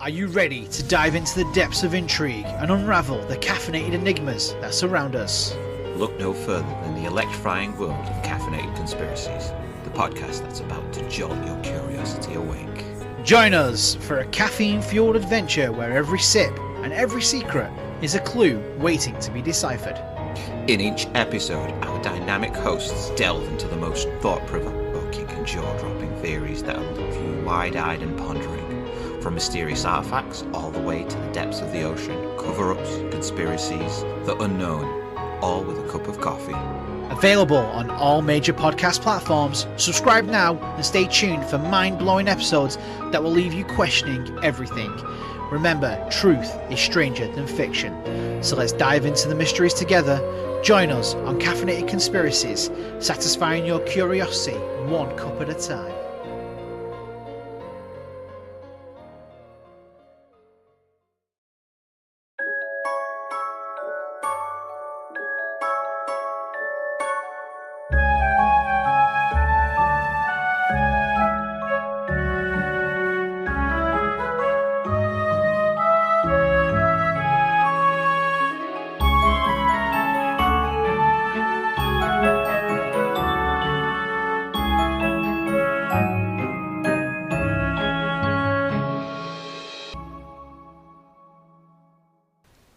Are you ready to dive into the depths of intrigue and unravel the caffeinated enigmas that surround us? Look no further than the electrifying world of Caffeinated Conspiracies, the podcast that's about to jolt your curiosity awake. Join us for a caffeine-fueled adventure where every sip and every secret is a clue waiting to be deciphered. In each episode, our dynamic hosts delve into the most thought-provoking and jaw-dropping theories that will leave you wide-eyed and pondering. From mysterious artifacts all the way to the depths of the ocean, cover-ups, conspiracies, the unknown, all with a cup of coffee. Available on all major podcast platforms. Subscribe now and stay tuned for mind-blowing episodes that will leave you questioning everything. Remember, truth is stranger than fiction. So let's dive into the mysteries together. Join us on Caffeinated Conspiracies, satisfying your curiosity one cup at a time.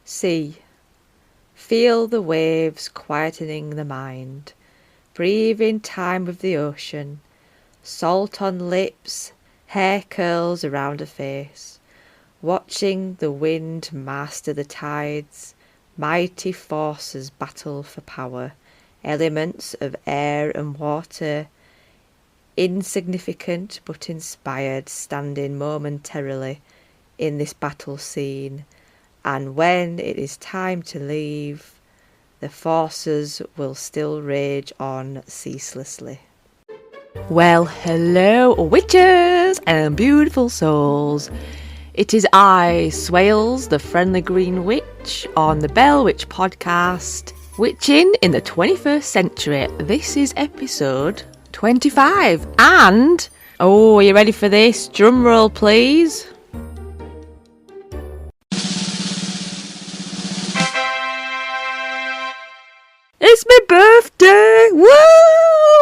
Sea. Feel the waves quietening the mind. Breathe in time with the ocean. Salt on lips, hair curls around a face. Watching the wind master the tides. Mighty forces battle for power. Elements of air and water. Insignificant but inspired, standing momentarily in this battle scene. And when it is time to leave, the forces will still rage on ceaselessly. Well, hello, witches and beautiful souls. It is I, Swailes, the friendly green witch, on the Bell Witch podcast, witching in the 21st century. This is episode 25. And, oh, are you ready for this? Drum roll, please. It's my birthday! Woo!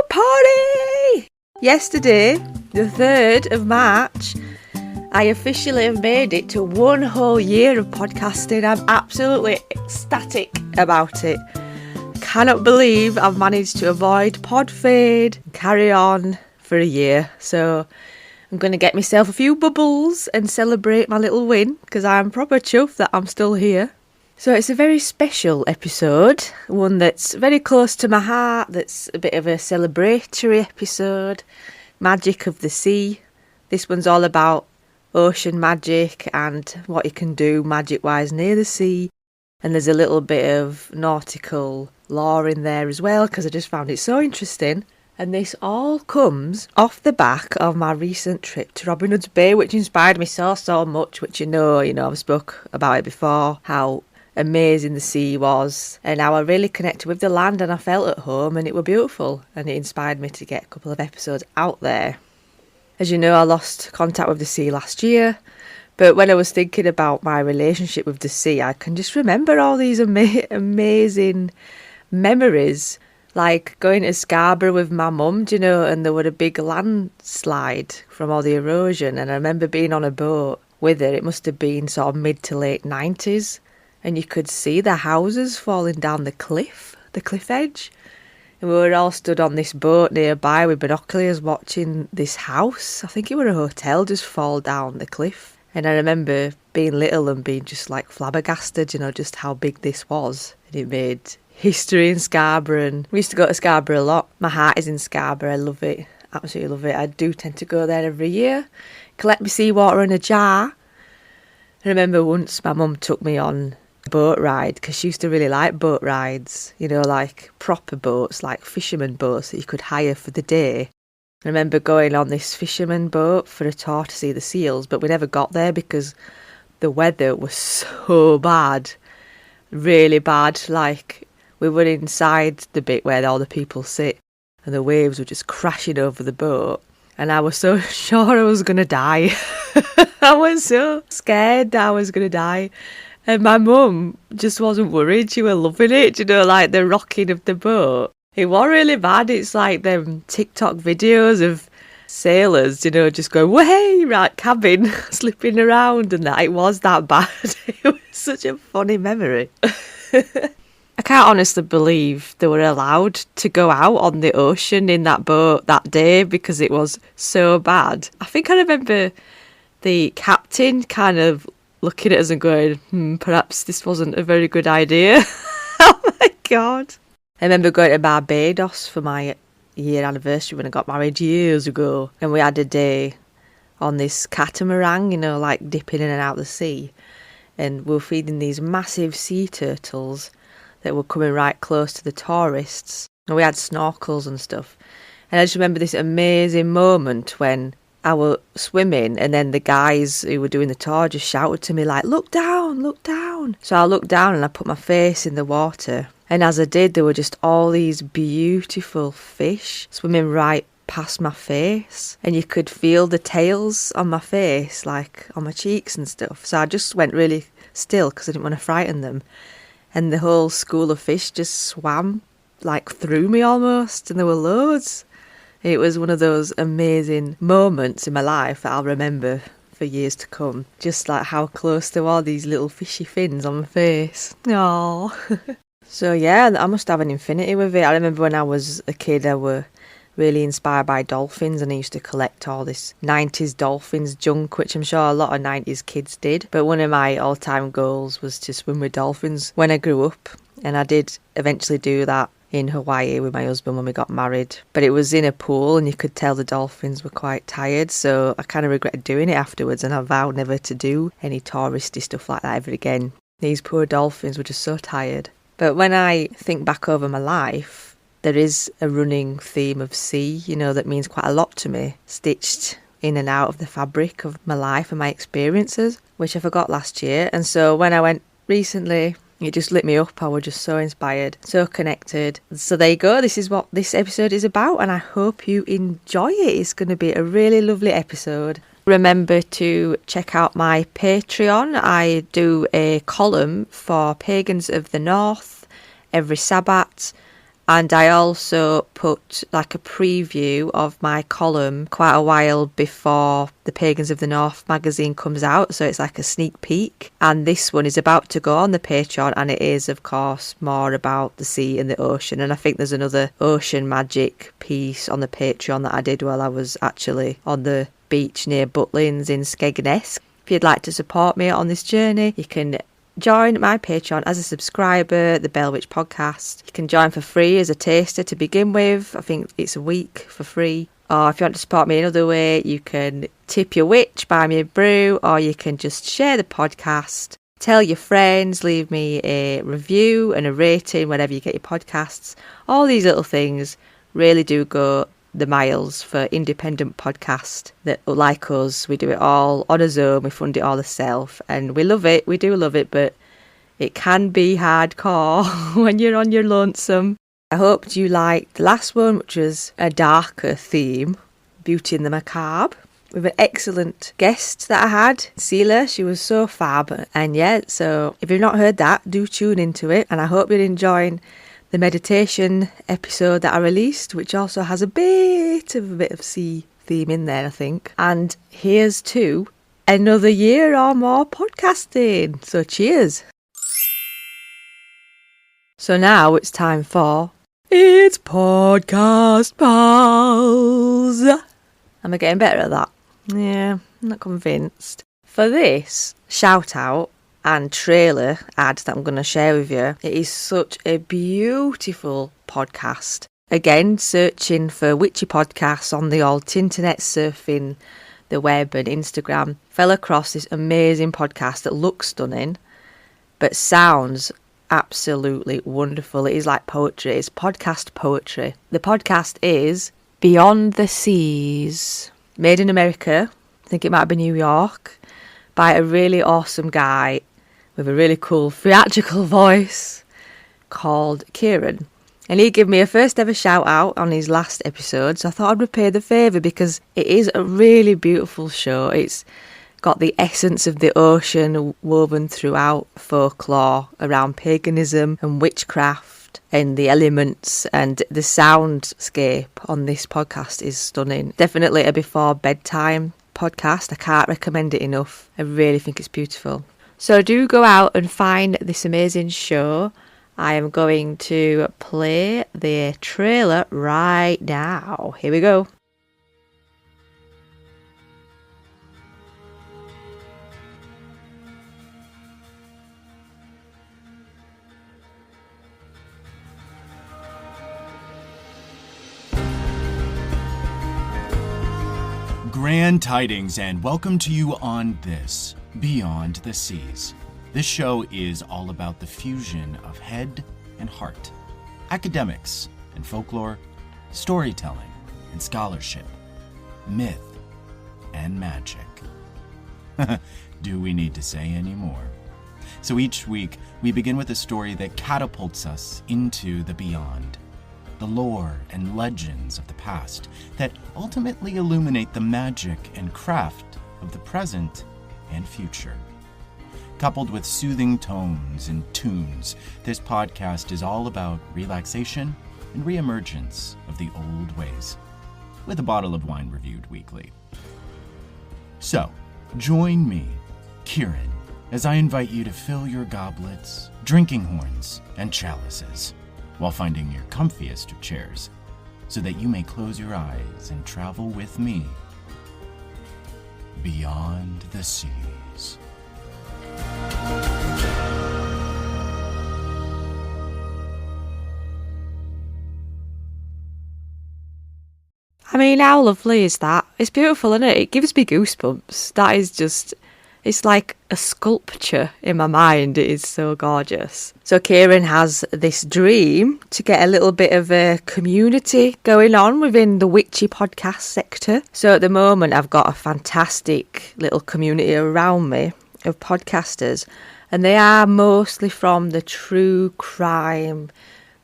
Party! Yesterday, the 3rd of March, I officially have made it to 1 whole year of podcasting. I'm absolutely ecstatic about it. Cannot believe I've managed to avoid pod fade and carry on for a year. So I'm going to get myself a few bubbles and celebrate my little win, because I'm proper chuffed that I'm still here. So it's a very special episode, one that's very close to my heart, that's a bit of a celebratory episode, magic of the sea. This one's all about ocean magic and what you can do magic-wise near the sea. And there's a little bit of nautical lore in there as well, because I just found it so interesting. And this all comes off the back of my recent trip to Robin Hood's Bay, which inspired me so much, which you know, I've spoke about it before, how amazing the sea was and how I really connected with the land and I felt at home and it was beautiful, and it inspired me to get a couple of episodes out there. As you know, I lost contact with the sea last year, but when I was thinking about my relationship with the sea, I can just remember all these amazing memories, like going to Scarborough with my mum, and there was a big landslide from all the erosion, and I remember being on a boat with her. It must have been sort of mid to late 90s. And you could see the houses falling down the cliff edge. And we were all stood on this boat nearby with binoculars watching this house, I think it was a hotel, just fall down the cliff. And I remember being little and being just like flabbergasted, just how big this was. And it made history in Scarborough. And we used to go to Scarborough a lot. My heart is in Scarborough. I love it. Absolutely love it. I do tend to go there every year. Collect my seawater in a jar. I remember once my mum took me on boat ride, because she used to really like boat rides, like proper boats, like fisherman boats that you could hire for the day. I remember going on this fisherman boat for a tour to see the seals, but we never got there because the weather was so bad, really bad. Like, we were inside the bit where all the people sit and the waves were just crashing over the boat. and I was so sure I was going to die. I was so scared that I was going to die. And my mum just wasn't worried. She was loving it, you know, like the rocking of the boat. It was really bad. It's like them TikTok videos of sailors, you know, just going, way, right, cabin, slipping around and that. It was that bad. It was such a funny memory. I can't honestly believe they were allowed to go out on the ocean in that boat that day because it was so bad. I think I remember the captain kind of looking at us and going, perhaps this wasn't a very good idea. Oh my God. I remember going to Barbados for my year anniversary when I got married years ago. And we had a day on this catamaran, you know, like dipping in and out the sea. And we were feeding these massive sea turtles that were coming right close to the tourists. And we had snorkels and stuff. And I just remember this amazing moment when I was swimming and then the guys who were doing the tour just shouted to me like, look down, look down. So I looked down and I put my face in the water. And as I did, there were just all these beautiful fish swimming right past my face. And you could feel the tails on my face, like on my cheeks and stuff. So I just went really still because I didn't want to frighten them. And the whole school of fish just swam like through me almost. And there were loads. It was one of those amazing moments in my life that I'll remember for years to come. Just like how close there were these little fishy fins on my face. Aww. So yeah, I must have an infinity with it. I remember when I was a kid, I were really inspired by dolphins and I used to collect all this 90s dolphins junk, which I'm sure a lot of 90s kids did. But one of my all-time goals was to swim with dolphins when I grew up. And I did eventually do that in Hawaii with my husband when we got married. But it was in a pool and you could tell the dolphins were quite tired. So I kind of regretted doing it afterwards and I vowed never to do any touristy stuff like that ever again. These poor dolphins were just so tired. But when I think back over my life, there is a running theme of sea, you know, that means quite a lot to me, stitched in and out of the fabric of my life and my experiences, which I forgot last year. And so when I went recently, it just lit me up. I was just so inspired, so connected. So there you go. This is what this episode is about, and I hope you enjoy it. It's going to be a really lovely episode. Remember to check out my Patreon. I do a column for Pagans of the North every Sabbath. And I also put like a preview of my column quite a while before the Pagans of the North magazine comes out. So it's like a sneak peek. And this one is about to go on the Patreon. And it is, of course, more about the sea and the ocean. And I think there's another ocean magic piece on the Patreon that I did while I was actually on the beach near Butlins in Skegness. If you'd like to support me on this journey, you can join my Patreon as a subscriber, the Bell Witch Podcast. You can join for free as a taster to begin with. I think it's a week for free. Or if you want to support me another way, you can tip your witch, buy me a brew, or you can just share the podcast. Tell your friends, leave me a review and a rating wherever you get your podcasts. All these little things really do go the miles for independent podcasts that, like us, we do it all on our own, we fund it all ourselves, and we love it, we do love it, but it can be hardcore when you're on your lonesome. I hope you liked the last one, which was a darker theme, Beauty in the Macabre, with an excellent guest that I had, Celia. She was so fab, and yeah, so if you've not heard that, do tune into it, and I hope you're enjoying the meditation episode that I released, which also has a bit of sea theme in there, I think. And here's to another year or more podcasting. So cheers. So now it's time for It's Podcast Pals. Am I getting better at that? Yeah, I'm not convinced. For this shout out and trailer ad that I'm going to share with you, it is such a beautiful podcast. Again, searching for witchy podcasts on the old internet, surfing the web and Instagram, fell across this amazing podcast that looks stunning but sounds absolutely wonderful. It is like poetry. It's podcast poetry. The podcast is Beyond the Seas, made in America. I think it might be New York, by a really awesome guy with a really cool theatrical voice called Kieran. And he gave me a first ever shout out on his last episode, so I thought I'd repay the favour because it is a really beautiful show. It's got the essence of the ocean woven throughout, folklore around paganism and witchcraft and the elements, and the soundscape on this podcast is stunning. Definitely a before bedtime podcast. I can't recommend it enough. I really think it's beautiful. So do go out and find this amazing show. I am going to play the trailer right now. Here we go. Grand tidings and welcome to you on this, Beyond the Seas. This show is all about the fusion of head and heart, academics and folklore, storytelling and scholarship, myth and magic. Do we need to say any more? So each week, we begin with a story that catapults us into the beyond, the lore and legends of the past that ultimately illuminate the magic and craft of the present and future. Coupled with soothing tones and tunes, this podcast is all about relaxation and reemergence of the old ways, with a bottle of wine reviewed weekly. So, join me, Kieran, as I invite you to fill your goblets, drinking horns, and chalices, while finding your comfiest of chairs, so that you may close your eyes and travel with me beyond the seas. I mean, how lovely is that? It's beautiful, isn't it? It gives me goosebumps. That is just... It's like a sculpture in my mind. It is so gorgeous. So Kieran has this dream to get a little bit of a community going on within the witchy podcast sector. So at the moment, I've got a fantastic little community around me of podcasters, and they are mostly from the true crime,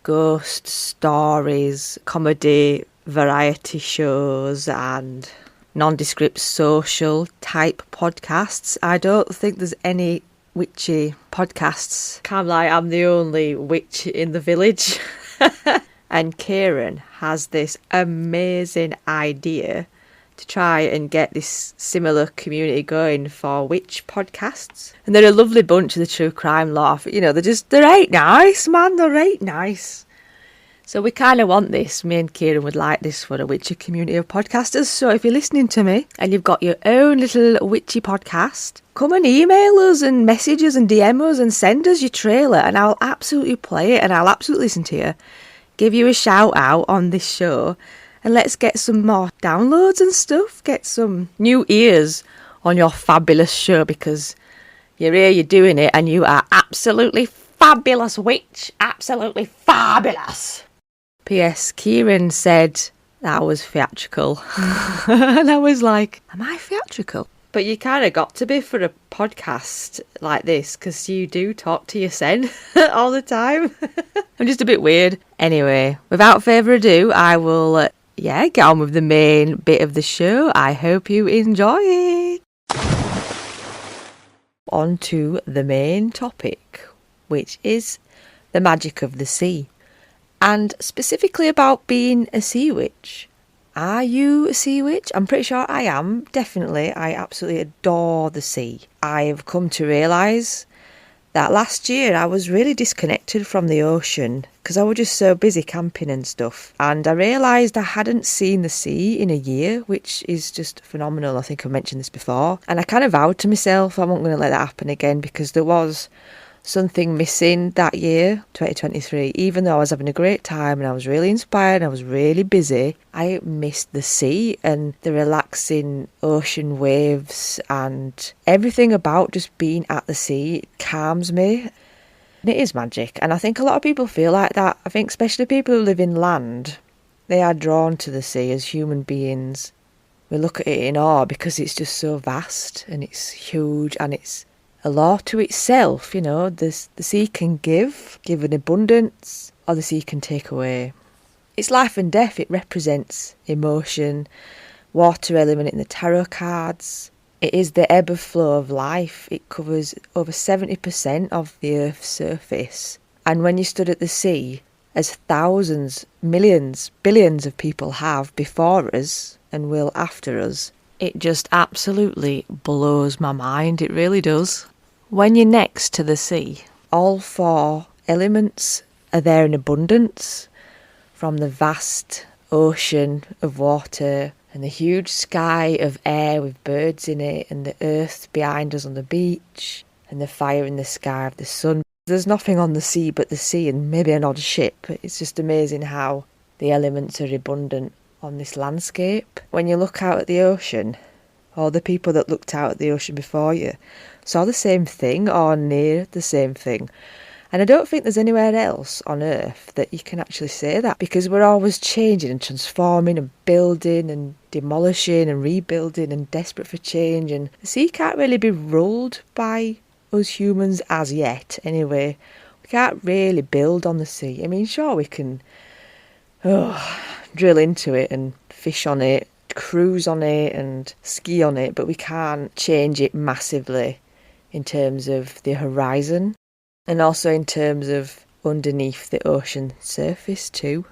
ghost stories, comedy, variety shows, and nondescript social type podcasts. I don't think there's any witchy podcasts. Kind of like I'm the only witch in the village. And Kieran has this amazing idea to try and get this similar community going for witch podcasts. And they're a lovely bunch of the true crime lot. You know, they're right nice, man. They're right nice. So we kind of want this. Me and Kieran would like this for a witchy community of podcasters. So if you're listening to me and you've got your own little witchy podcast, come and email us and message us and DM us and send us your trailer, and I'll absolutely play it and I'll absolutely listen to you. Give you a shout out on this show, and let's get some more downloads and stuff. Get some new ears on your fabulous show, because you're here, you're doing it, and you are absolutely fabulous, witch. Absolutely fabulous. P.S. Kieran said that I was theatrical. And I was like, am I theatrical? But you kind of got to be for a podcast like this, because you do talk to your sen all the time. I'm just a bit weird. Anyway, without further ado, I will, get on with the main bit of the show. I hope you enjoy it. On to the main topic, which is the magic of the sea. And specifically about being a sea witch. Are you a sea witch? I'm pretty sure I am. Definitely. I absolutely adore the sea. I've come to realise that last year I was really disconnected from the ocean because I was just so busy camping and stuff. And I realised I hadn't seen the sea in a year, which is just phenomenal. I think I've mentioned this before. And I kind of vowed to myself I wasn't going to let that happen again, because there was something missing that year, 2023. Even though I was having a great time and I was really inspired and I was really busy, I missed the sea and the relaxing ocean waves, and everything about just being at the sea calms me. And it is magic, and I think a lot of people feel like that. I think especially people who live in land, they are drawn to the sea as human beings. We look at it in awe because it's just so vast and it's huge and it's a law to itself, you know. The sea can give in abundance, or the sea can take away. It's life and death. It represents emotion, water element in the tarot cards. It is the ebb and flow of life. It covers over 70% of the Earth's surface. And when you stood at the sea, as thousands, millions, billions of people have before us and will after us, it just absolutely blows my mind. It really does. When you're next to the sea, all four elements are there in abundance, from the vast ocean of water and the huge sky of air with birds in it, and the earth behind us on the beach, and the fire in the sky of the sun. There's nothing on the sea but the sea and maybe an odd ship. It's just amazing how the elements are abundant on this landscape. When you look out at the ocean, or the people that looked out at the ocean before you saw the same thing or near the same thing. And I don't think there's anywhere else on Earth that you can actually say that, because we're always changing and transforming and building and demolishing and rebuilding and desperate for change. And the sea can't really be ruled by us humans as yet, anyway. We can't really build on the sea. I mean, sure, we can drill into it and fish on it, cruise on it and ski on it, but we can't change it massively in terms of the horizon. And also in terms of underneath the ocean surface too.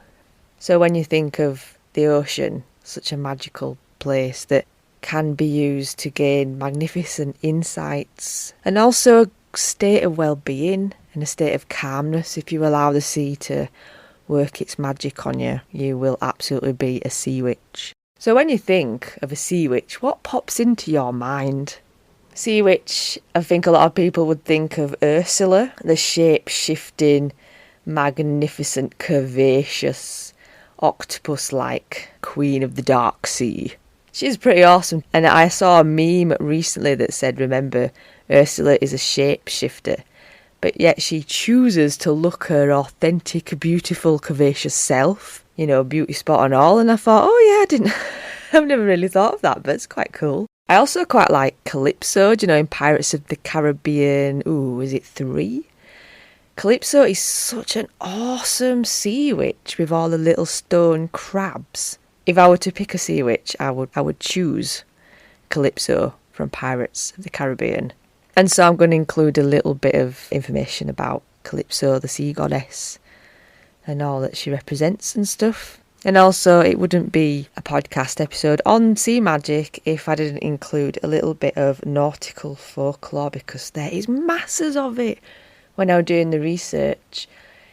So when you think of the ocean, such a magical place that can be used to gain magnificent insights and also a state of well-being and a state of calmness. If you allow the sea to work its magic on you, you will absolutely be a sea witch. So when you think of a sea witch, what pops into your mind? Sea witch, I think a lot of people would think of Ursula, the shape-shifting, magnificent, curvaceous, octopus-like queen of the dark sea. She's pretty awesome. And I saw a meme recently that said, remember, Ursula is a shapeshifter, but yet she chooses to look her authentic, beautiful, curvaceous self. You know, beauty spot and all. And I thought, oh yeah, I've never really thought of that, but it's quite cool. I also quite like Calypso, do you know, in Pirates of the Caribbean, is it 3? Calypso is such an awesome sea witch with all the little stone crabs. If I were to pick a sea witch, I would choose Calypso from Pirates of the Caribbean. And so I'm going to include a little bit of information about Calypso, the sea goddess, and all that she represents and stuff. And also, it wouldn't be a podcast episode on sea magic if I didn't include a little bit of nautical folklore, because there is masses of it. When I was doing the research,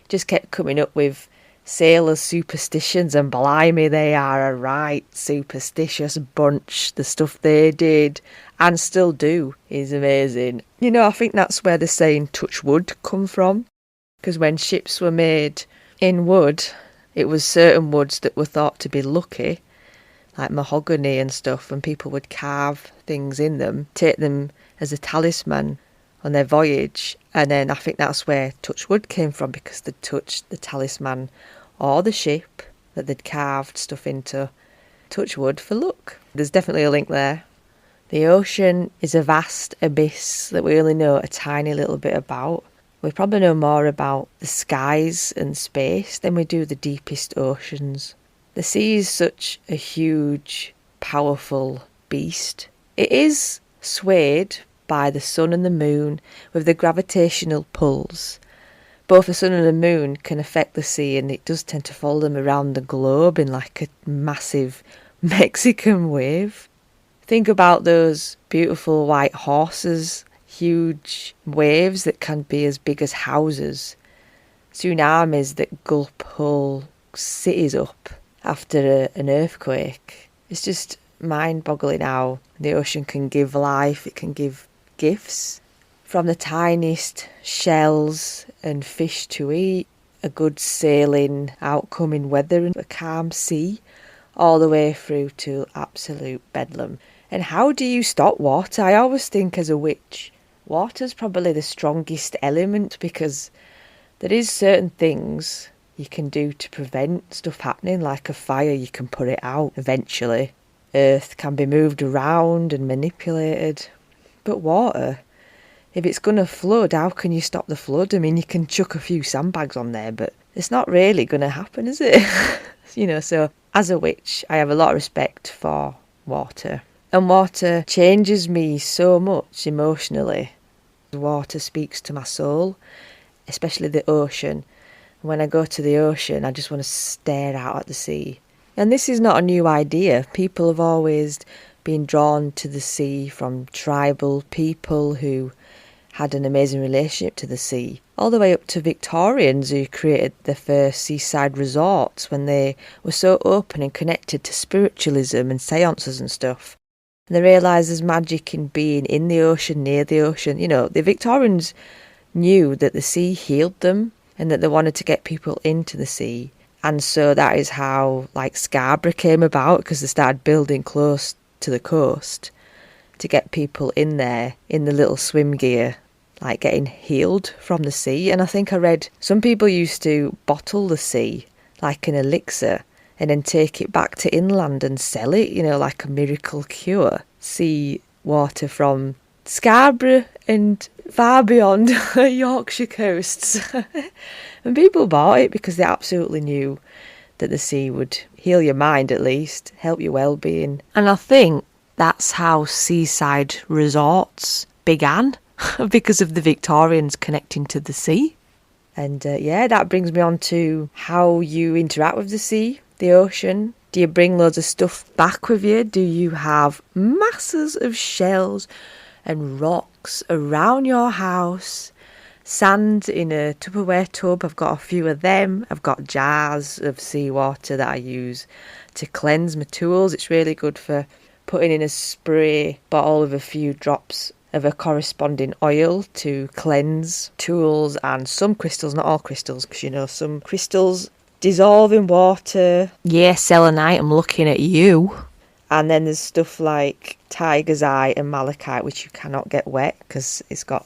it just kept coming up with sailors' superstitions, and blimey, they are a right superstitious bunch. The stuff they did and still do is amazing. You know, I think that's where the saying touch wood come from, because when ships were made in wood, it was certain woods that were thought to be lucky, like mahogany and stuff, and people would carve things in them, take them as a talisman on their voyage. And then I think that's where touchwood came from, because they'd touched the talisman or the ship that they'd carved stuff into. Touchwood for luck. There's definitely a link there. The ocean is a vast abyss that we only know a tiny little bit about. We probably know more about the skies and space than we do the deepest oceans. The sea is such a huge, powerful beast. It is swayed by the sun and the moon with the gravitational pulls. Both the sun and the moon can affect the sea, and it does tend to follow them around the globe in like a massive Mexican wave. Think about those beautiful white horses, huge waves that can be as big as houses, tsunamis that gulp whole cities up after an earthquake. It's just mind-boggling how the ocean can give life, it can give gifts, from the tiniest shells and fish to eat, a good sailing outcome in weather and a calm sea, all the way through to absolute bedlam. And how do you stop water? I always think as a witch, water's probably the strongest element, because there is certain things you can do to prevent stuff happening, like a fire, you can put it out eventually. Earth can be moved around and manipulated. But water, if it's going to flood, how can you stop the flood? I mean, you can chuck a few sandbags on there, but it's not really going to happen, is it? So as a witch, I have a lot of respect for water. And water changes me so much emotionally. Water speaks to my soul, especially the ocean. When I go to the ocean, I just want to stare out at the sea. And this is not a new idea. People have always been drawn to the sea, from tribal people who had an amazing relationship to the sea, all the way up to Victorians who created the first seaside resorts when they were so open and connected to spiritualism and seances and stuff. And they realised there's magic in being in the ocean, near the ocean. The Victorians knew that the sea healed them and that they wanted to get people into the sea. And so that is how Scarborough came about, because they started building close to the coast to get people in there in the little swim gear, getting healed from the sea. And I think I read some people used to bottle the sea like an elixir and then take it back to inland and sell it, like a miracle cure. Sea water from Scarborough and far beyond Yorkshire coasts. And people bought it because they absolutely knew that the sea would heal your mind, at least, help your well-being. And I think that's how seaside resorts began, because of the Victorians connecting to the sea. And that brings me on to how you interact with the sea, the ocean. Do you bring loads of stuff back with you? Do you have masses of shells and rocks around your house? Sand in a Tupperware tub, I've got a few of them. I've got jars of seawater that I use to cleanse my tools. It's really good for putting in a spray bottle with a few drops of a corresponding oil to cleanse tools and some crystals, not all crystals, because some crystals dissolve in water. Yeah, selenite, I'm looking at you. And then there's stuff like tiger's eye and malachite, which you cannot get wet because it's got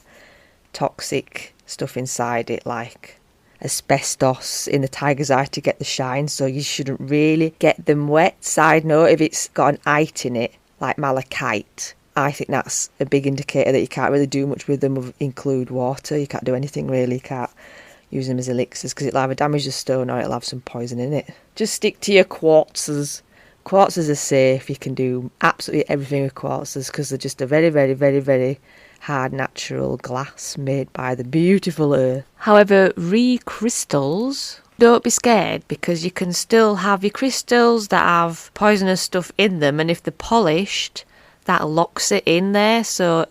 toxic stuff inside it, like asbestos in the tiger's eye to get the shine, so you shouldn't really get them wet. Side note, if it's got an ite in it, like malachite, I think that's a big indicator that you can't really do much with them, include water. You can't do anything really, you can't use them as elixirs because it'll either damage the stone or it'll have some poison in it. Just stick to your quartzes. Quartzes are safe. You can do absolutely everything with quartzes because they're just a very, very, very, very hard natural glass made by the beautiful earth. However, crystals, don't be scared, because you can still have your crystals that have poisonous stuff in them, and if they're polished, that locks it in there, so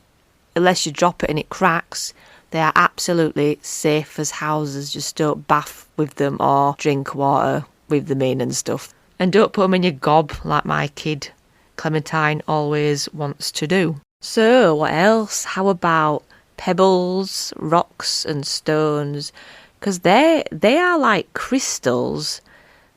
unless you drop it and it cracks, they are absolutely safe as houses. Just don't bath with them or drink water with them in and stuff. And don't put them in your gob like my kid Clementine always wants to do. So what else? How about pebbles, rocks and stones? Because they are like crystals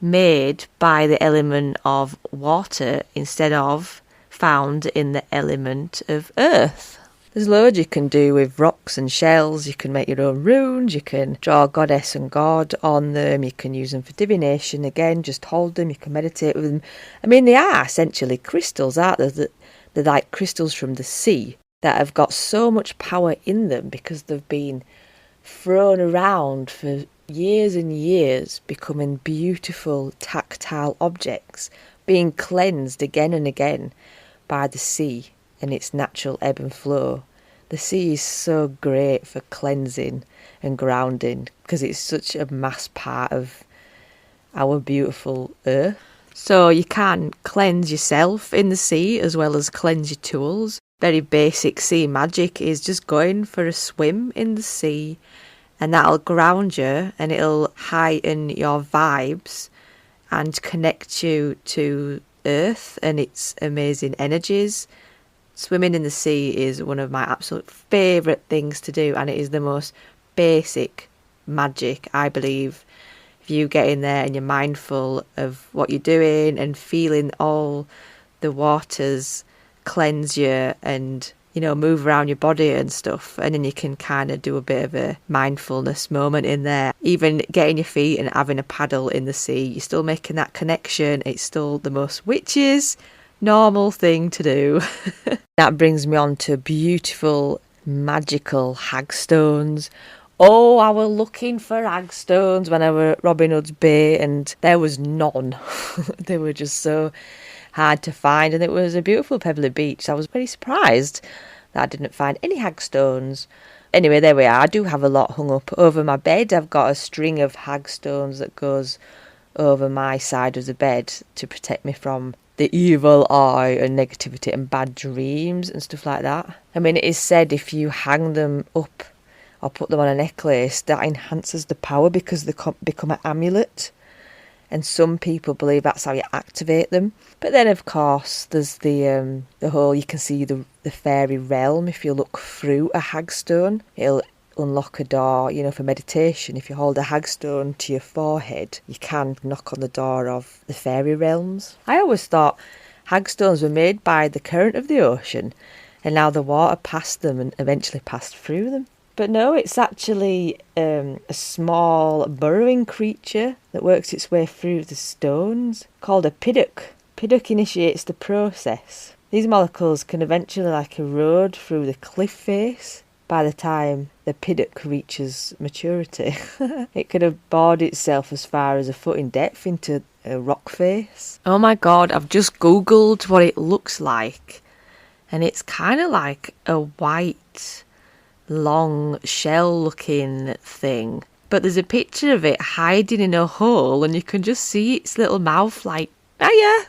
made by the element of water instead of found in the element of earth. There's loads you can do with rocks and shells. You can make your own runes, you can draw a goddess and god on them, you can use them for divination. Again, just hold them, you can meditate with them. I mean, they are essentially crystals, aren't they? They're like crystals from the sea that have got so much power in them because they've been thrown around for years and years, becoming beautiful tactile objects, being cleansed again and again by the sea and its natural ebb and flow. The sea is so great for cleansing and grounding because it's such a mass part of our beautiful earth. So you can cleanse yourself in the sea as well as cleanse your tools. Very basic sea magic is just going for a swim in the sea, and that'll ground you and it'll heighten your vibes and connect you to earth and its amazing energies. Swimming in the sea is one of my absolute favourite things to do, and it is the most basic magic, I believe. If you get in there and you're mindful of what you're doing and feeling all the waters cleanse you and, move around your body and stuff, and then you can kind of do a bit of a mindfulness moment in there. Even getting your feet and having a paddle in the sea, you're still making that connection. It's still the most witches normal thing to do. That brings me on to a beautiful magical hagstones. Oh, I were looking for hagstones when I were at Robin Hood's Bay, and there was none. They were just so hard to find, and it was a beautiful pebbly beach. I was very surprised that I didn't find any hagstones. Anyway, there we are. I do have a lot hung up over my bed. I've got a string of hagstones that goes over my side of the bed to protect me from the evil eye and negativity and bad dreams and stuff like that. I mean, it is said if you hang them up or put them on a necklace, that enhances the power because they become an amulet. And some people believe that's how you activate them. But then, of course, there's the whole, you can see the fairy realm if you look through a hagstone. It'll unlock a door, for meditation. If you hold a hagstone to your forehead, you can knock on the door of the fairy realms. I always thought hagstones were made by the current of the ocean, and now the water passed them and eventually passed through them. But no, it's actually a small burrowing creature that works its way through the stones, called a piddock. Piddock initiates the process. These molecules can eventually erode through the cliff face by the time the piddock reaches maturity. It could have bored itself as far as a foot in depth into a rock face. Oh my god, I've just googled what it looks like, and it's kind of like a white, long shell-looking thing. But there's a picture of it hiding in a hole, and you can just see its little mouth hiya!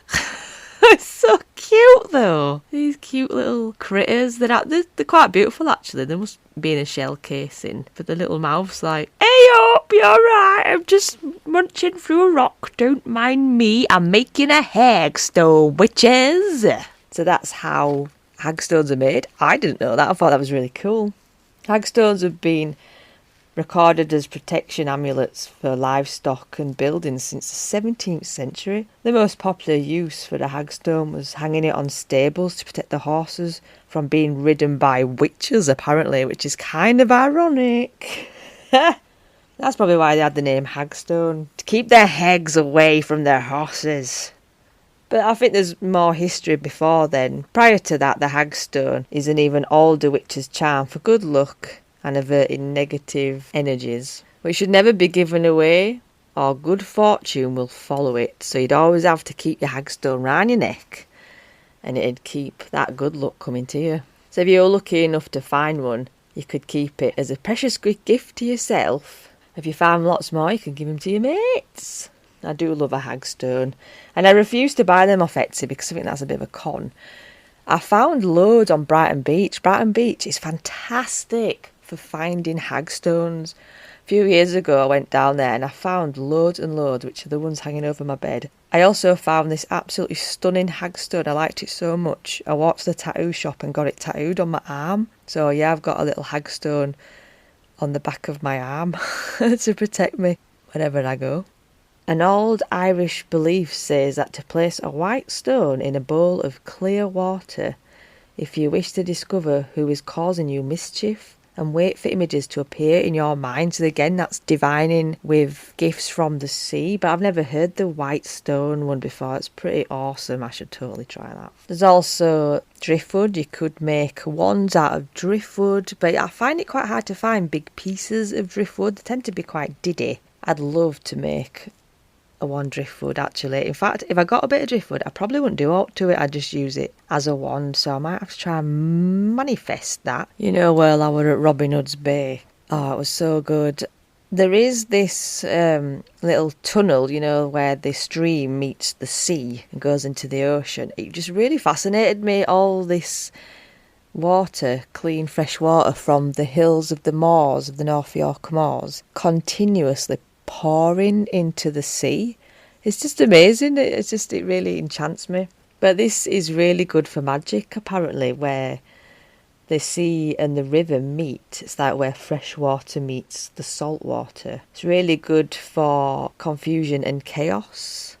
It's so cute though. These cute little critters, they're quite beautiful actually. They must be in a shell casing, but the little mouth's like, hey up, you alright? I'm just munching through a rock, don't mind me, I'm making a hagstone, witches. So that's how hagstones are made. I didn't know that. I thought that was really cool. Hagstones have been recorded as protection amulets for livestock and buildings since the 17th century. The most popular use for the hagstone was hanging it on stables to protect the horses from being ridden by witches, apparently, which is kind of ironic. That's probably why they had the name hagstone, to keep their hags away from their horses. But I think there's more history before then. Prior to that, the hagstone is an even older witch's charm for good luck and averting negative energies, which should never be given away, or good fortune will follow it. So you'd always have to keep your hagstone round your neck, and it'd keep that good luck coming to you. So if you're lucky enough to find one, you could keep it as a precious gift to yourself. If you find lots more, you can give them to your mates. I do love a hagstone, and I refuse to buy them off Etsy because I think that's a bit of a con. I found loads on Brighton Beach. Brighton Beach is fantastic for finding hagstones. A few years ago I went down there and I found loads and loads, which are the ones hanging over my bed. I also found this absolutely stunning hagstone. I liked it so much, I walked to the tattoo shop and got it tattooed on my arm. So yeah, I've got a little hagstone on the back of my arm to protect me wherever I go. An old Irish belief says that to place a white stone in a bowl of clear water if you wish to discover who is causing you mischief, and wait for images to appear in your mind. So again, that's divining with gifts from the sea. But I've never heard the white stone one before. It's pretty awesome. I should totally try that. There's also driftwood. You could make wands out of driftwood, but I find it quite hard to find big pieces of driftwood. They tend to be quite diddy. I'd love to make a wand driftwood actually. In fact, if I got a bit of driftwood, I probably wouldn't do aught to it. I'd just use it as a wand. So I might have to try and manifest that. While I were at Robin Hood's Bay. Oh, it was so good. There is this little tunnel, where the stream meets the sea and goes into the ocean. It just really fascinated me, all this water, clean fresh water from the hills of the moors, of the North York moors, continuously pouring into the sea. It's just amazing. It really enchants me. But this is really good for magic, apparently, where the sea and the river meet. It's like where fresh water meets the salt water. It's really good for confusion and chaos.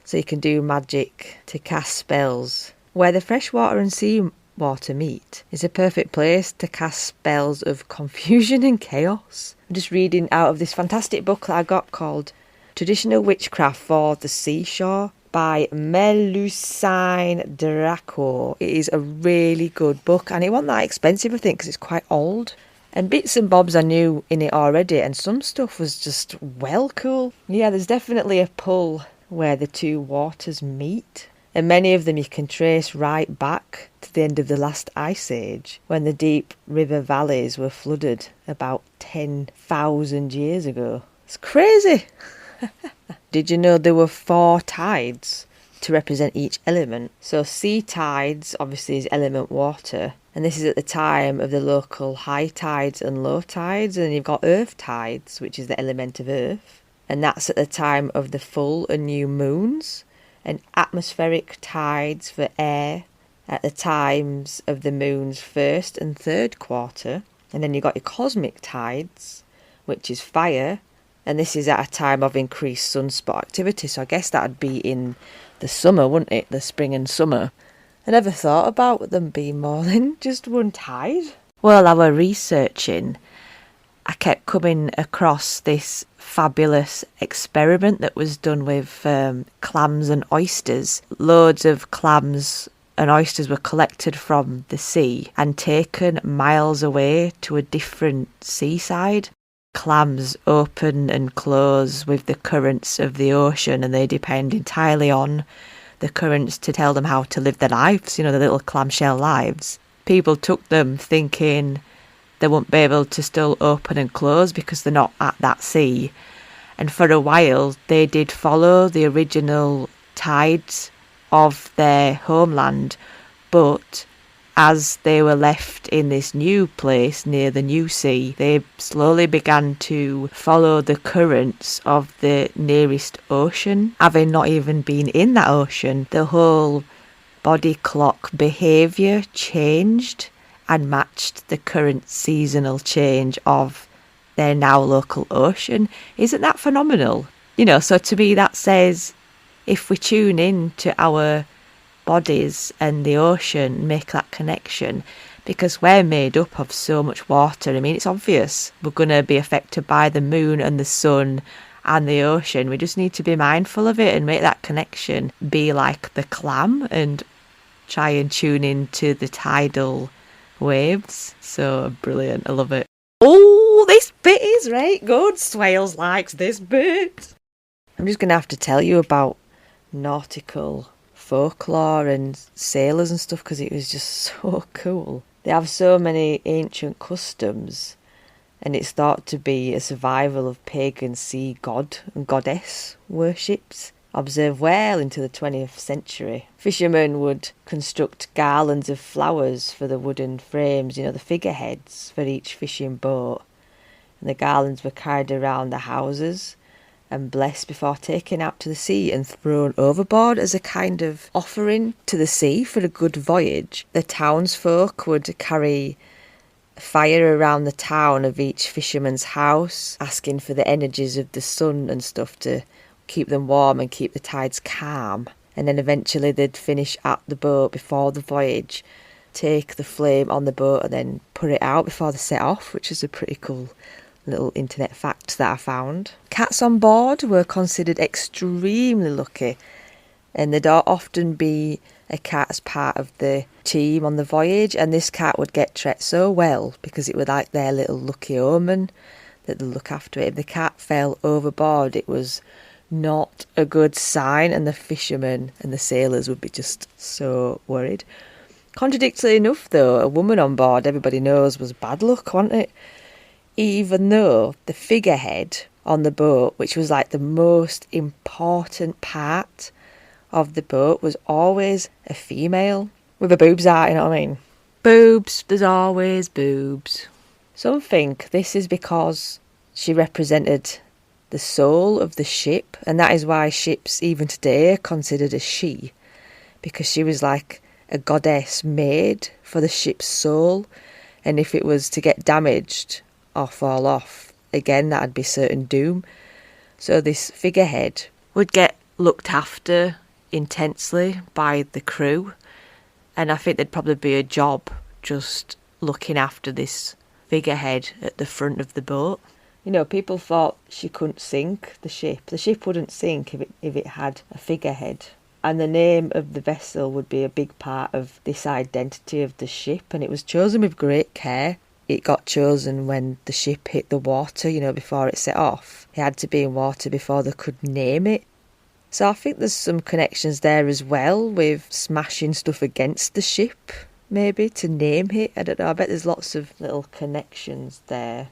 So you can do magic to cast spells. Where the fresh water and sea water meet is a perfect place to cast spells of confusion and chaos. I'm just reading out of this fantastic book that I got called Traditional Witchcraft for the Seashore by Melusine Draco. It is a really good book, and it wasn't that expensive, I think, because it's quite old. And bits and bobs I knew in it already, and some stuff was just well cool. Yeah, there's definitely a pull where the two waters meet. And many of them you can trace right back to the end of the last ice age, when the deep river valleys were flooded about 10,000 years ago. It's crazy! Did you know there were 4 tides to represent each element? So sea tides obviously is element water, and this is at the time of the local high tides and low tides. And then you've got earth tides, which is the element of earth, and that's at the time of the full and new moons. And atmospheric tides for air at the times of the moon's first and third quarter. And then you've got your cosmic tides, which is fire, and this is at a time of increased sunspot activity. So I guess that would be in the summer, wouldn't it? The spring and summer. I never thought about them being more than just one tide. While I were researching, I kept coming across this fabulous experiment that was done with clams and oysters. Loads of clams and oysters were collected from the sea and taken miles away to a different seaside. Clams open and close with the currents of the ocean, and they depend entirely on the currents to tell them how to live their lives, you know, the little clamshell lives. People took them thinking they won't be able to still open and close because they're not at that sea. And for a while, they did follow the original tides of their homeland, but as they were left in this new place near the new sea, they slowly began to follow the currents of the nearest ocean. Having not even been in that ocean, the whole body clock behaviour changed and matched the current seasonal change of their now local ocean. Isn't that phenomenal? You know, so to me that says if we tune in to our bodies and the ocean, make that connection, because we're made up of so much water. I mean, it's obvious we're going to be affected by the moon and the sun and the ocean. We just need to be mindful of it and make that connection, be like the clam and try and tune into the tidal waves. So brilliant, I love it. Oh, this bit is right good. Swailes likes this bit. I'm just going to have to tell you about Nautical, Folklore and sailors and stuff, because it was just so cool. They have so many ancient customs, and it's thought to be a survival of pagan sea god and goddess worships, observed well into the 20th century. Fishermen would construct garlands of flowers for the wooden frames, you know, the figureheads for each fishing boat, and the garlands were carried around the houses and blessed before taken out to the sea and thrown overboard as a kind of offering to the sea for a good voyage. The townsfolk would carry fire around the town of each fisherman's house, asking for the energies of the sun and stuff to keep them warm and keep the tides calm. And then eventually they'd finish at the boat before the voyage, take the flame on the boat and then put it out before they set off, which is a pretty cool little internet fact that I found. Cats on board were considered extremely lucky, and there'd often be a cat as part of the team on the voyage, and this cat would get treated so well because it was like their little lucky omen that they'd look after it. If the cat fell overboard, it was not a good sign, and the fishermen and the sailors would be just so worried. Contradictory enough though, a woman on board, everybody knows, was bad luck, wasn't it? Even though the figurehead on the boat, which was like the most important part of the boat, was always a female with her boobs out, you know what I mean? Boobs, there's always boobs. Some think this is because she represented the soul of the ship, and that is why ships even today are considered a she, because she was like a goddess made for the ship's soul, and if it was to get damaged or fall off, again that'd be certain doom. So this figurehead would get looked after intensely by the crew, and I think there'd probably be a job just looking after this figurehead at the front of the boat. You know, people thought she couldn't sink the ship. The ship wouldn't sink if it had a figurehead And the name of the vessel would be a big part of this identity of the ship, and it was chosen with great care. It got chosen when the ship hit the water, before it set off. It had to be in water before they could name it. So I think there's some connections there as well with smashing stuff against the ship, maybe, to name it. I don't know, I bet there's lots of little connections there.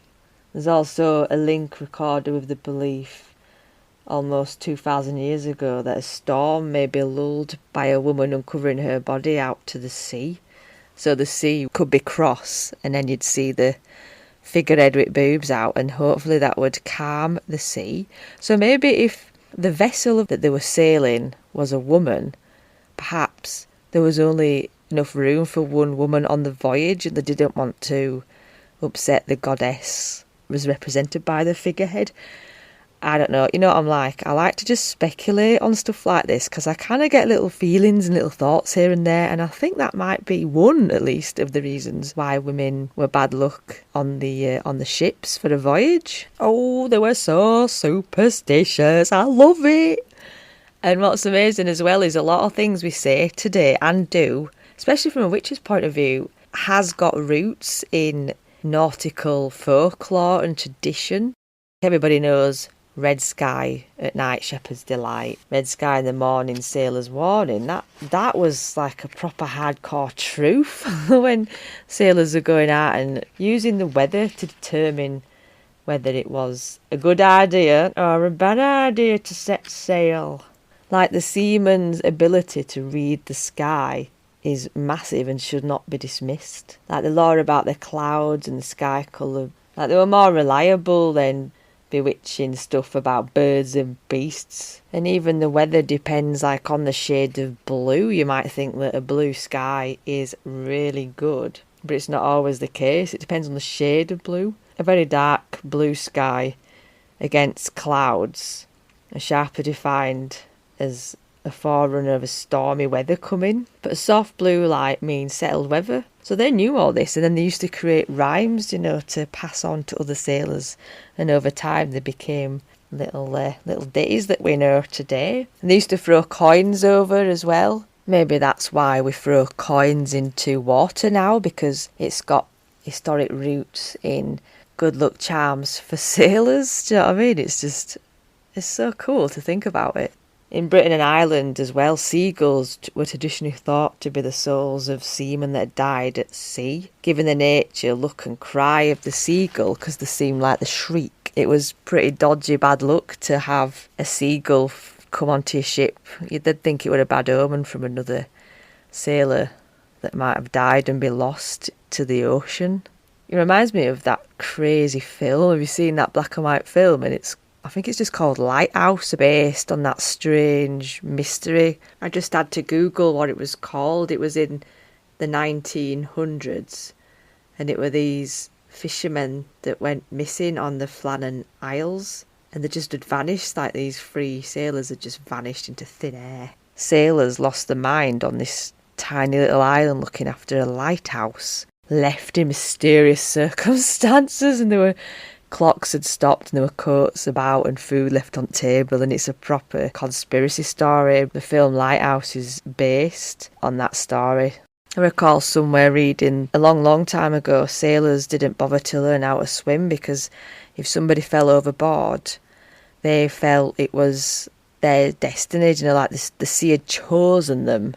There's also a link recorded with the belief almost 2,000 years ago that a storm may be lulled by a woman uncovering her body out to the sea. So the sea could be cross, and then you'd see the figurehead with boobs out, and hopefully that would calm the sea. So maybe if the vessel that they were sailing was a woman, perhaps there was only enough room for one woman on the voyage, and they didn't want to upset the goddess was represented by the figurehead. I don't know, you know what I'm like? I like to just speculate on stuff like this because I kind of get little feelings and little thoughts here and there, and I think that might be one, at least, of the reasons why women were bad luck on the ships for a voyage. Oh, they were so superstitious. I love it. And what's amazing as well is a lot of things we say today and do, especially from a witch's point of view, has got roots in nautical folklore and tradition. Everybody knows red sky at night, shepherd's delight. Red sky in the morning, sailor's warning. That was like a proper hardcore truth when sailors are going out and using the weather to determine whether it was a good idea or a bad idea to set sail. Like the seaman's ability to read the sky is massive and should not be dismissed. Like the lore about the clouds and the sky colour, like they were more reliable than bewitching stuff about birds and beasts. And even the weather depends like on the shade of blue. You might think that a blue sky is really good, but it's not always the case. It depends on the shade of blue. A very dark blue sky against clouds are sharply defined as a forerunner of a stormy weather coming, but a soft blue light means settled weather. So they knew all this, and then they used to create rhymes, to pass on to other sailors, and over time they became little ditties that we know today. And they used to throw coins over as well. Maybe that's why we throw coins into water now, because it's got historic roots in good luck charms for sailors. Do you know what I mean? It's so cool to think about it. In Britain and Ireland as well, seagulls were traditionally thought to be the souls of seamen that had died at sea. Given the nature, look and cry of the seagull, because they seemed like the shriek, it was pretty dodgy bad luck to have a seagull come onto your ship. You'd think it were a bad omen from another sailor that might have died and be lost to the ocean. It reminds me of that crazy film. Have you seen that black and white film? And I think it's just called Lighthouse, based on that strange mystery. I just had to Google what it was called. It was in the 1900s, and it were these fishermen that went missing on the Flannan Isles, and they just had vanished, like these three sailors had just vanished into thin air. Sailors lost their mind on this tiny little island looking after a lighthouse, left in mysterious circumstances, and there were clocks had stopped and there were coats about and food left on table, and it's a proper conspiracy story. The film Lighthouse is based on that story. I recall somewhere reading a long time ago, sailors didn't bother to learn how to swim because if somebody fell overboard, they felt it was their destiny, like the sea had chosen them,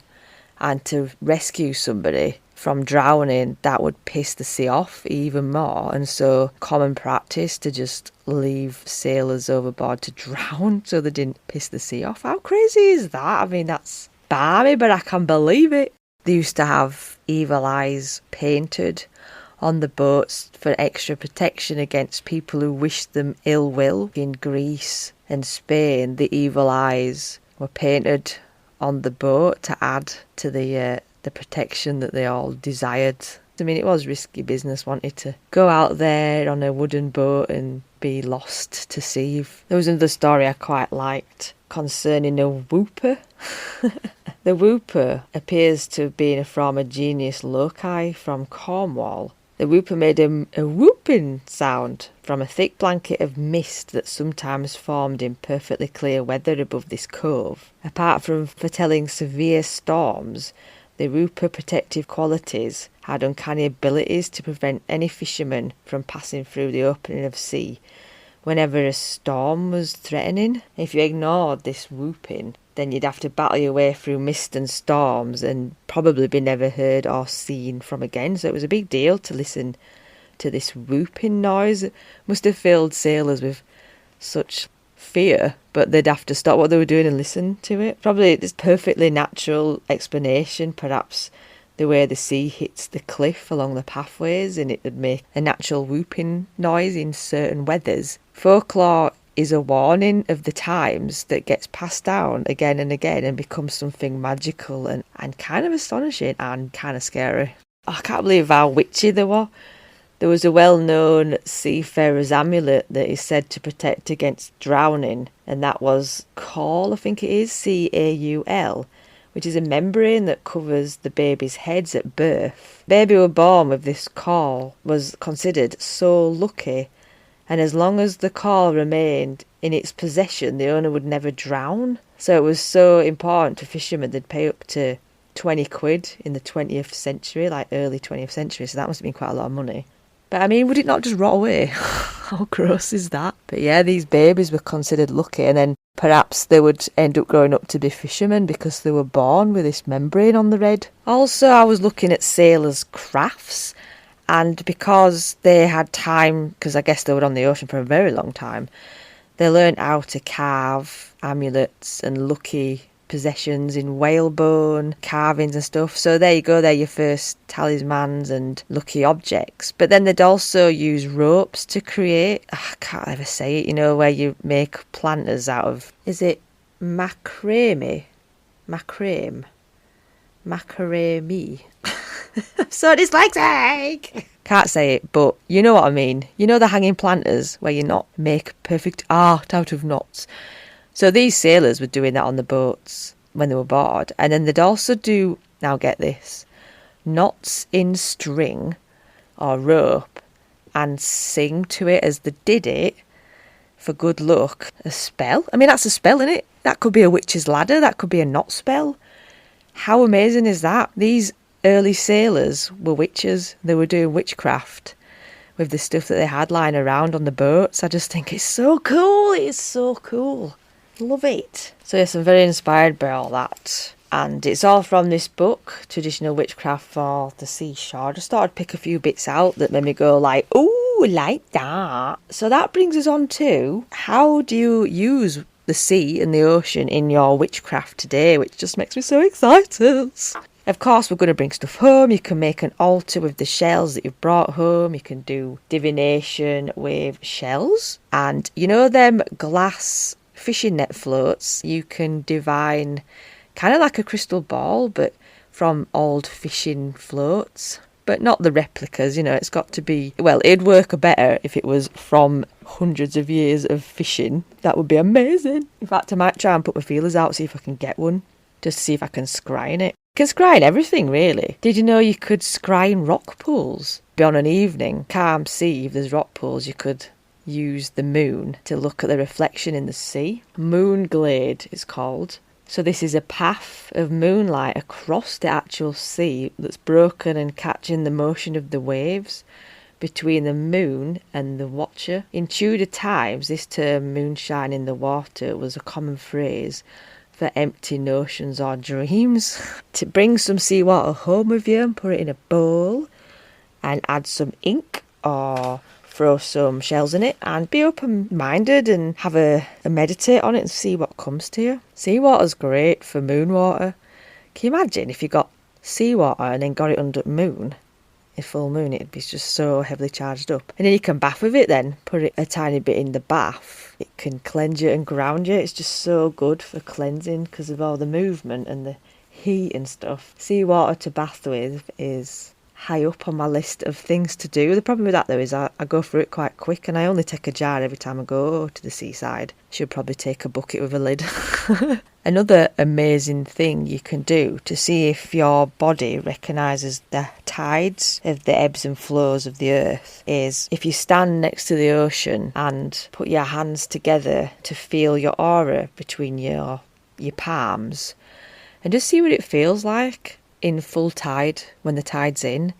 and to rescue somebody from drowning, that would piss the sea off even more. And so common practice to just leave sailors overboard to drown so they didn't piss the sea off. How crazy is that? I mean, that's balmy, but I can believe it. They used to have evil eyes painted on the boats for extra protection against people who wished them ill will. In Greece and Spain, the evil eyes were painted on the boat to add to the protection that they all desired. I mean, it was risky business, wanted to go out there on a wooden boat and be lost to sea. There was another story I quite liked concerning a whooper. The whooper appears to have been a former genius loci from Cornwall, The whooper made a whooping sound from a thick blanket of mist that sometimes formed in perfectly clear weather above this cove. Apart from foretelling severe storms, the whooper protective qualities had uncanny abilities to prevent any fisherman from passing through the opening of sea whenever a storm was threatening. If you ignored this whooping, then you'd have to battle your way through mist and storms and probably be never heard or seen from again. So it was a big deal to listen to this whooping noise. It must have filled sailors with such fear, but they'd have to stop what they were doing and listen to it. Probably this perfectly natural explanation, perhaps the way the sea hits the cliff along the pathways and it would make a natural whooping noise in certain weathers. Folklore is a warning of the times that gets passed down again and again and becomes something magical and kind of astonishing and kind of scary. I can't believe how witchy they were. There was a well-known seafarer's amulet that is said to protect against drowning, and that was caul, I think it is, Caul, which is a membrane that covers the baby's heads at birth. Baby who were born with this caul was considered so lucky, and as long as the caul remained in its possession, the owner would never drown. So it was so important to fishermen, they'd pay up to 20 quid in the 20th century, like early 20th century, so that must have been quite a lot of money. But I mean, would it not just rot away? How gross is that? But yeah, these babies were considered lucky, and then perhaps they would end up growing up to be fishermen because they were born with this membrane on the head. Also, I was looking at sailors' crafts, and because they had time, because I guess they were on the ocean for a very long time, they learned how to carve amulets and lucky possessions in whalebone carvings and stuff. So there you go, they're your first talismans and lucky objects. But then they'd also use ropes to create, I can't ever say it, you know, where you make planters out of, is it macrame? Macrame? Macrame? So dyslexic! Can't say it, but you know what I mean. You know the hanging planters where you not make perfect art out of knots. So these sailors were doing that on the boats when they were bored. And then they'd also do, now get this, knots in string or rope and sing to it as they did it for good luck. A spell? I mean, that's a spell, isn't it? That could be a witch's ladder. That could be a knot spell. How amazing is that? These early sailors were witches. They were doing witchcraft with the stuff that they had lying around on the boats. I just think it's so cool. It's so cool. Love it. So yes, I'm very inspired by all that. And it's all from this book, Traditional Witchcraft for the Seashore. I just thought I'd pick a few bits out that made me go like, ooh, like that. So that brings us on to, how do you use the sea and the ocean in your witchcraft today? Which just makes me so excited. Of course, we're going to bring stuff home. You can make an altar with the shells that you've brought home. You can do divination with shells. And you know them glass fishing net floats? You can divine kind of like a crystal ball, but from old fishing floats. But not the replicas, you know, it's got to be... Well, it'd work better if it was from hundreds of years of fishing. That would be amazing. In fact, I might try and put my feelers out, see if I can get one. Just to see if I can scrying it. You can scrying everything, really. Did you know you could scrying rock pools? Be on an evening, calm sea, if there's rock pools, you could use the moon to look at the reflection in the sea. Moon glade is called. So this is a path of moonlight across the actual sea that's broken and catching the motion of the waves between the moon and the watcher. In Tudor times, this term moonshine in the water was a common phrase for empty notions or dreams. To bring some seawater home with you and put it in a bowl and add some ink or throw some shells in it and be open-minded and have a meditate on it and see what comes to you. Seawater's great for moon water. Can you imagine if you got seawater and then got it under moon? In full moon, it'd be just so heavily charged up. And then you can bath with it then. Put it a tiny bit in the bath. It can cleanse you and ground you. It's just so good for cleansing because of all the movement and the heat and stuff. Seawater to bath with is high up on my list of things to do. The problem with that though is I go through it quite quick, and I only take a jar every time I go to the seaside. Should probably take a bucket with a lid. Another amazing thing you can do to see if your body recognises the tides of the ebbs and flows of the earth is if you stand next to the ocean and put your hands together to feel your aura between your palms, and just see what it feels like in full tide when the tide's in.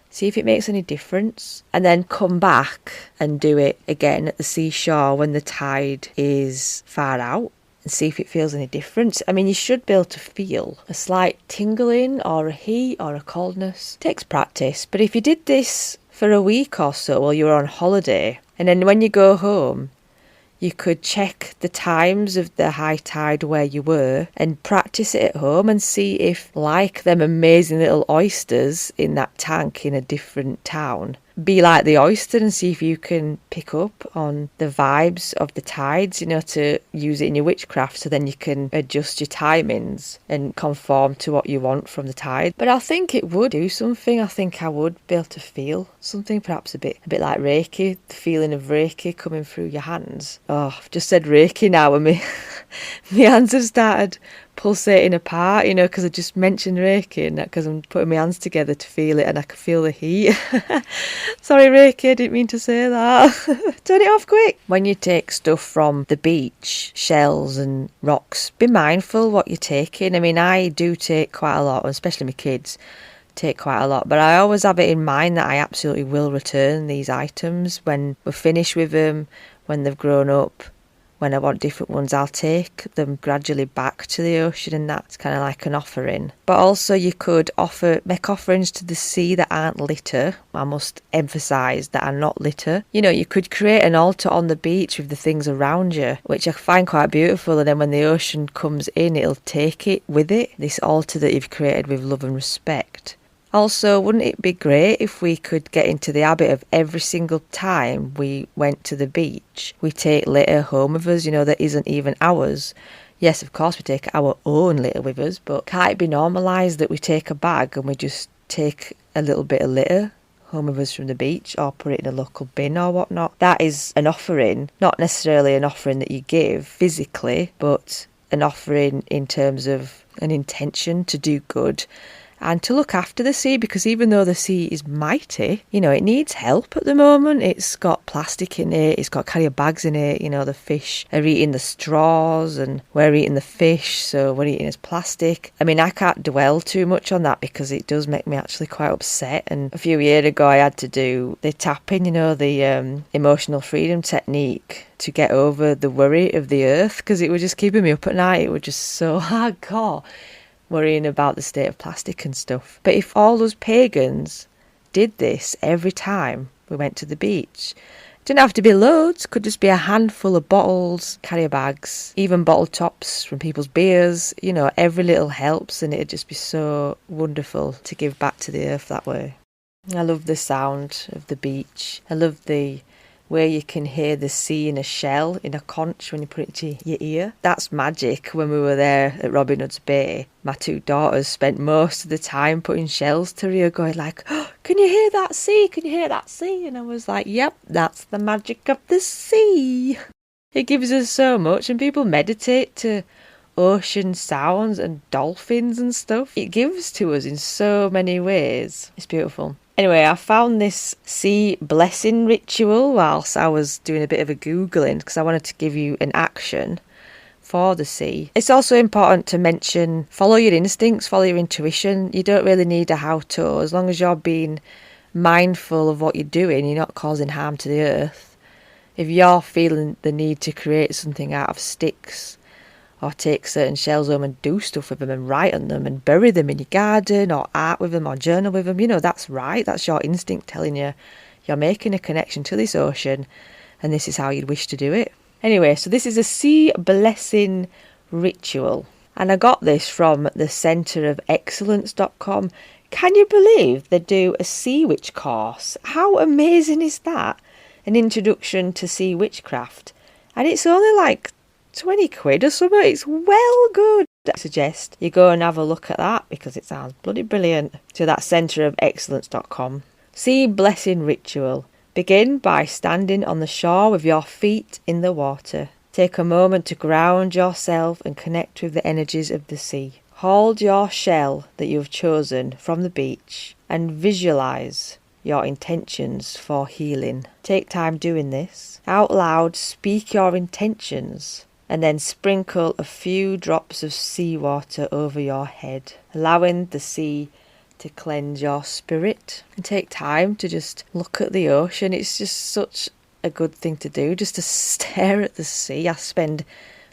See if it makes any difference, and then come back and do it again at the seashore when the tide is far out and see if it feels any different. I mean, you should be able to feel a slight tingling or a heat or a coldness. It takes practice, but if you did this for a week or so while you were on holiday, and then when you go home, you could check the times of the high tide where you were and practice it at home and see if, like them amazing little oysters in that tank in a different town, be like the oyster and see if you can pick up on the vibes of the tides, you know, to use it in your witchcraft, so then you can adjust your timings and conform to what you want from the tide. But I think it would do something. I think I would be able to feel something, perhaps a bit like Reiki, the feeling of Reiki coming through your hands. Oh, I've just said Reiki now, and my hands have started pulsating apart, you know, because I just mentioned Reiki, and because I'm putting my hands together to feel it and I can feel the heat. Sorry Reiki, I didn't mean to say that. Turn it off quick. When you take stuff from the beach, shells and rocks, be mindful what you're taking. I mean, I do take quite a lot, especially my kids take quite a lot, but I always have it in mind that I absolutely will return these items when we're finished with them, when they've grown up. When I want different ones, I'll take them gradually back to the ocean, and that's kind of like an offering. But also you could make offerings to the sea that aren't litter. I must emphasise that are not litter. You know, you could create an altar on the beach with the things around you, which I find quite beautiful, and then when the ocean comes in, it'll take it with it. This altar that you've created with love and respect. Also, wouldn't it be great if we could get into the habit of every single time we went to the beach, we take litter home with us, you know, that isn't even ours. Yes, of course we take our own litter with us, but can't it be normalised that we take a bag and we just take a little bit of litter home with us from the beach, or put it in a local bin or whatnot? That is an offering, not necessarily an offering that you give physically, but an offering in terms of an intention to do good and to look after the sea, because even though the sea is mighty, you know, it needs help at the moment. It's got plastic in it, it's got carrier bags in it, you know, the fish are eating the straws and we're eating the fish, so we're eating as plastic. I mean, I can't dwell too much on that because it does make me actually quite upset. And a few years ago I had to do the tapping, you know, the emotional freedom technique to get over the worry of the earth, because it was just keeping me up at night. It was just so hardcore, worrying about the state of plastic and stuff. But if all those pagans did this every time we went to the beach, it didn't have to be loads, could just be a handful of bottles, carrier bags, even bottle tops from people's beers, you know, every little helps, and it'd just be so wonderful to give back to the earth that way. I love the sound of the beach. I love the where you can hear the sea in a shell, in a conch, when you put it to your ear. That's magic. When we were there at Robin Hood's Bay, my two daughters spent most of the time putting shells to Rio, going like, oh, can you hear that sea? Can you hear that sea? And I was like, yep, that's the magic of the sea. It gives us so much, and people meditate to ocean sounds and dolphins and stuff. It gives to us in so many ways. It's beautiful. Anyway, I found this sea blessing ritual whilst I was doing a bit of a Googling, because I wanted to give you an action for the sea. It's also important to mention, follow your instincts, follow your intuition. You don't really need a how-to, as long as you're being mindful of what you're doing, you're not causing harm to the earth. If you're feeling the need to create something out of sticks, or take certain shells home and do stuff with them and write on them and bury them in your garden, or art with them or journal with them, you know, that's right. That's your instinct telling you you're making a connection to this ocean and this is how you'd wish to do it. Anyway, so this is a sea blessing ritual, and I got this from the centreofexcellence.com. Can you believe they do a sea witch course? How amazing is that? An introduction to sea witchcraft, and it's only like 20 quid or something. It's well good. I suggest you go and have a look at that because it sounds bloody brilliant. So that's centreofexcellence.com. Sea blessing ritual. Begin by standing on the shore with your feet in the water. Take a moment to ground yourself and connect with the energies of the sea. Hold your shell that you have chosen from the beach and visualize your intentions for healing. Take time doing this. Out loud, speak your intentions and then sprinkle a few drops of seawater over your head, allowing the sea to cleanse your spirit. And take time to just look at the ocean. It's just such a good thing to do, just to stare at the sea. I spend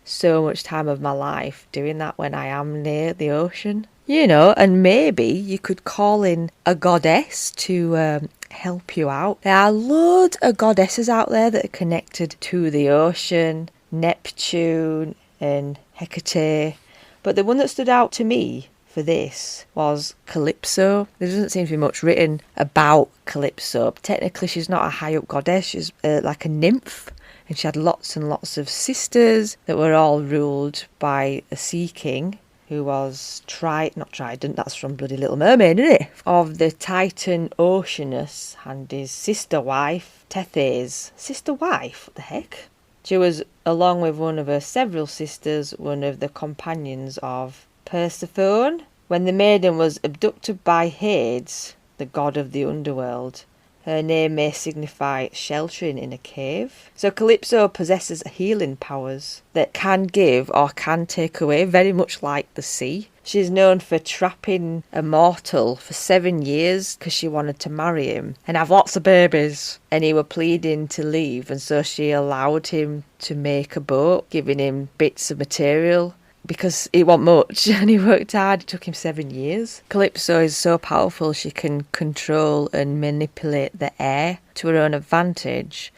so much time of my life doing that when I am near the ocean. You know, and maybe you could call in a goddess to help you out. There are loads of goddesses out there that are connected to the ocean, Neptune and Hecate. But the one that stood out to me for this was Calypso. There doesn't seem to be much written about Calypso. Technically, she's not a high up goddess. She's like a nymph. And she had lots and lots of sisters that were all ruled by a sea king who was not Trident, that's from bloody Little Mermaid, isn't it? Of the Titan Oceanus and his sister wife, Tethys. Sister wife? What the heck? She was, along with one of her several sisters, one of the companions of Persephone. When the maiden was abducted by Hades, the god of the underworld, her name may signify sheltering in a cave. So Calypso possesses healing powers that can give or can take away, very much like the sea. She's known for trapping a mortal for 7 years because she wanted to marry him and have lots of babies. And he were pleading to leave, and so she allowed him to make a boat, giving him bits of material because he wasn't much and he worked hard. It took him 7 years. Calypso is so powerful she can control and manipulate the air to her own advantage,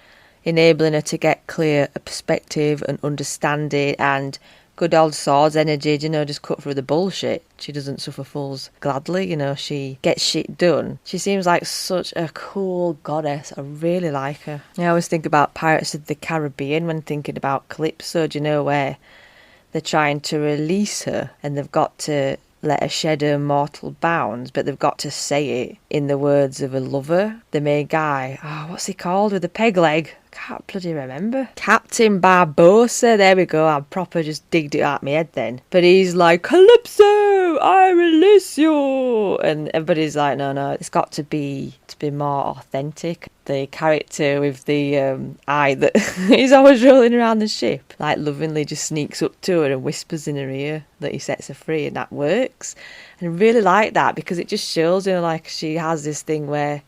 enabling her to get clear a perspective and understanding and good old swords energy, you know, just cut through the bullshit. She doesn't suffer fools gladly, you know, she gets shit done. She seems like such a cool goddess. I really like her. I always think about Pirates of the Caribbean when thinking about Calypso, do you know, where they're trying to release her and they've got to let her shed her mortal bounds, but they've got to say it in the words of a lover. The main guy, what's he called with the peg leg? Can't bloody remember. Captain Barbossa, there we go. I proper just digged it out of my head then. But he's like, Calypso, I release you. And everybody's like, no, it's got to be more authentic. The character with the eye that he's always rolling around the ship, like lovingly just sneaks up to her and whispers in her ear that he sets her free, and that works. And I really like that because it just shows, you know, like she has this thing where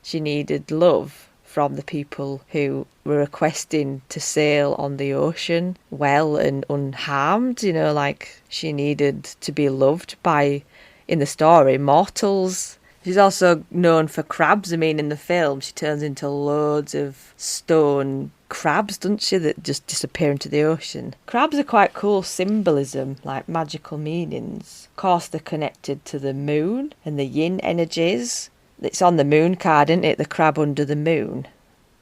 she needed love from the people who were requesting to sail on the ocean well and unharmed, you know, like she needed to be loved by, in the story, mortals. She's also known for crabs. I mean, in the film, she turns into loads of stone crabs, doesn't she, that just disappear into the ocean. Crabs are quite cool symbolism, like magical meanings. Of course, they're connected to the moon and the yin energies. It's on the moon card, isn't it? The crab under the moon.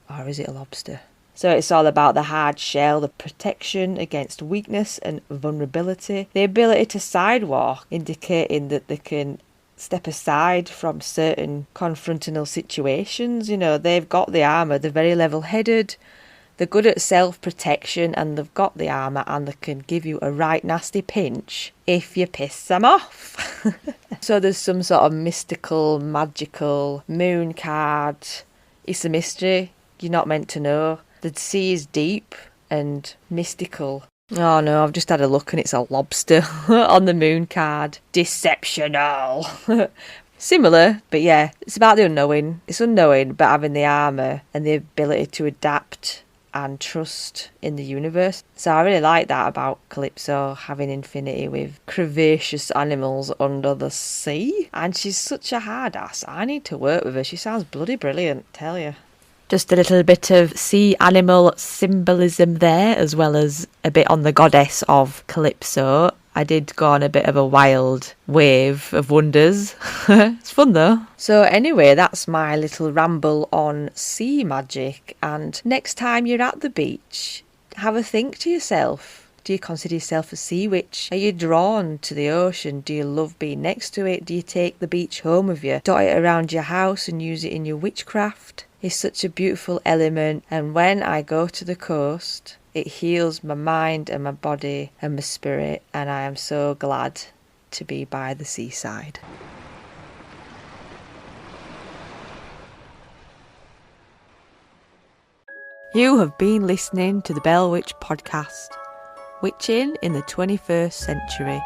Or is it a lobster? So it's all about the hard shell, the protection against weakness and vulnerability. The ability to sidewalk, indicating that they can step aside from certain confrontational situations. You know, they've got the armour, they're very level-headed, they're good at self-protection, and they've got the armour and they can give you a right nasty pinch if you piss them off. So there's some sort of mystical, magical moon card. It's a mystery. You're not meant to know. The sea is deep and mystical. Oh no, I've just had a look and it's a lobster on the moon card. Deceptional. Similar, but yeah, it's about the unknowing. It's unknowing, but having the armour and the ability to adapt and trust in the universe. So I really like that about Calypso, having infinity with curvaceous animals under the sea. And she's such a hard ass. I need to work with her. She sounds bloody brilliant, tell you. Just a little bit of sea animal symbolism there, as well as a bit on the goddess of Calypso. I did go on a bit of a wild wave of wonders. It's fun though. So anyway, that's my little ramble on sea magic. And next time you're at the beach, have a think to yourself. Do you consider yourself a sea witch? Are you drawn to the ocean? Do you love being next to it? Do you take the beach home with you? Dot it around your house and use it in your witchcraft? It's such a beautiful element, and when I go to the coast, it heals my mind and my body and my spirit, and I am so glad to be by the seaside. You have been listening to the Bell Witch podcast, Witching in the 21st Century,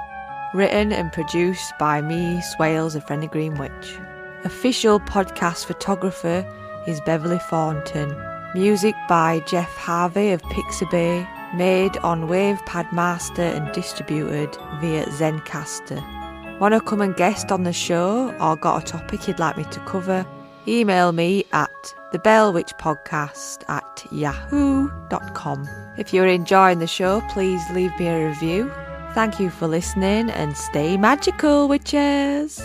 written and produced by me, Swailes, a Friendly Green Witch. Official podcast photographer is Beverly Thornton. Music by Jeff Harvey of Pixabay, made on Wavepad master and distributed via Zencastr. Want to come and guest on the show or got a topic you'd like me to cover? Email me at thebellwitchpodcast@yahoo.com. If you're enjoying the show, please leave me a review. Thank you for listening and stay magical, witches!